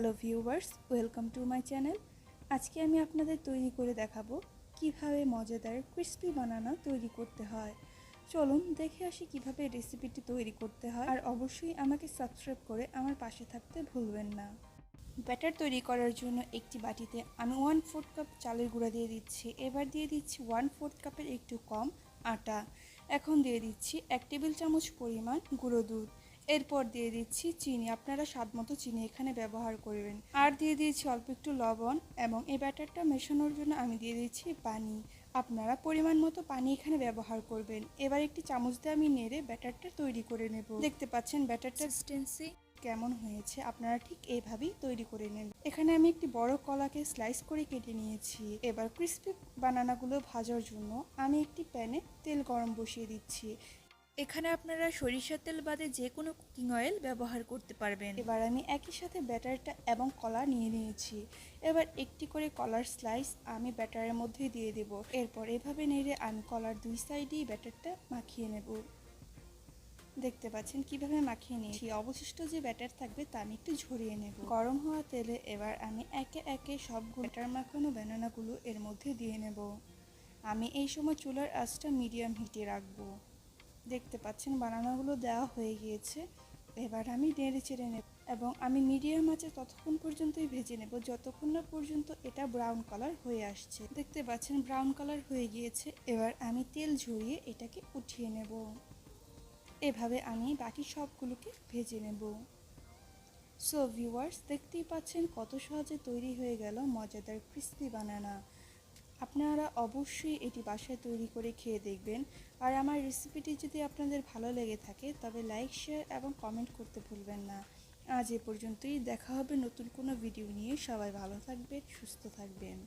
Hello viewers, welcome to my channel. আজকে আমি আপনাদের তৈরি করে দেখাবো কিভাবে মজাদার ক্রিস্পি বানানা তৈরি করতে হয়। চলুন দেখে আসি কিভাবে রেসিপিটি তৈরি করতে হয়, আর অবশ্যই আমাকে সাবস্ক্রাইব করে আমার পাশে থাকতে ভুলবেন না। ব্যাটার তৈরি করার জন্য একটি বাটিতে আমি 1/4 কাপ চালের গুঁড়া দিয়ে দিচ্ছি। এবার দিয়ে দিচ্ছি 1/4 কাপের একটু কম আটা। এখন দিয়ে দিচ্ছি 1 টেবিল চামচ পরিমাণ গুঁড়ো দুধ। এরপর দিয়ে দিচ্ছি চিনি, আপনারা স্বাদ মতো চিনি এখানে ব্যবহার করবেন। আর দিয়ে দিয়েছি অল্প একটু লবণ, এবং এই ব্যাটারটা মেশানোর জন্য আমি দিয়ে দিচ্ছি পানি। আপনারা পরিমাণ মতো পানি এখানে ব্যবহার করবেন। এবার একটি চামচ দিয়ে আমি নেড়ে ব্যাটারটা তৈরি করে নেব। দেখতে পাচ্ছেন ব্যাটারটা কনসিস্টেন্সি কেমন হয়েছে, আপনারা ঠিক এইভাবেই তৈরি করে নেন। এখানে আমি একটি বড় কলাকে স্লাইস করে কেটে নিয়েছি। এবার ক্রিস্পি বানানাগুলো ভাজার জন্য আমি একটি প্যানে তেল গরম বসিয়ে দিচ্ছি। এখানে আপনারা সরিষার তেল বাদে যে কোনো কুকিং অয়েল ব্যবহার করতে পারবেন। এবার আমি একই সাথে ব্যাটারটা এবং কলা নিয়ে নিয়েছি। এবার একটি করে কলার স্লাইস আমি ব্যাটারের মধ্যে দিয়ে দেব। এরপর এভাবে নেড়ে আমি কলার দুই সাইডেই ব্যাটারটা মাখিয়ে নেব। দেখতে পাচ্ছেন কিভাবে মাখিয়ে নিয়েছি। অবশিষ্ট যে ব্যাটার থাকবে তা আমি একটু ঝরিয়ে নেব। গরম হওয়া তেলে এবার আমি একে একে সবগুলো ব্যাটার মাখানো বানানাগুলো এর মধ্যে দিয়ে নেব। আমি এই সময় চুলার আঁচটা মিডিয়াম হিটে রাখবো। দেখতে পাচ্ছেন বানানাগুলো দেওয়া হয়ে গিয়েছে। এবার আমি নেড়ে চেড়ে নেব, এবং আমি মিডিয়াম আঁচে ততক্ষণ পর্যন্তই ভেজে নেব যতক্ষণ না পর্যন্ত এটা ব্রাউন কালার হয়ে আসছে। দেখতে পাচ্ছেন ব্রাউন কালার হয়ে গিয়েছে। এবার আমি তেল ঝরিয়ে এটাকে উঠিয়ে নেব। এভাবে আমি বাকি সবগুলোকে ভেজে নেব। সো ভিউয়ার্স, দেখতেই পাচ্ছেন কত সহজে তৈরি হয়ে গেল মজাদার ক্রিস্পি বানানা। আপনারা অবশ্যই এটি বাসায় তৈরি করে খেয়ে দেখবেন। আর আমার রেসিপিটি যদি আপনাদের ভালো লেগে থাকে তবে লাইক, শেয়ার এবং কমেন্ট করতে ভুলবেন না। আজ এ পর্যন্তই, দেখা হবে নতুন কোনো ভিডিও নিয়ে। সবাই ভালো থাকবেন, সুস্থ থাকবেন।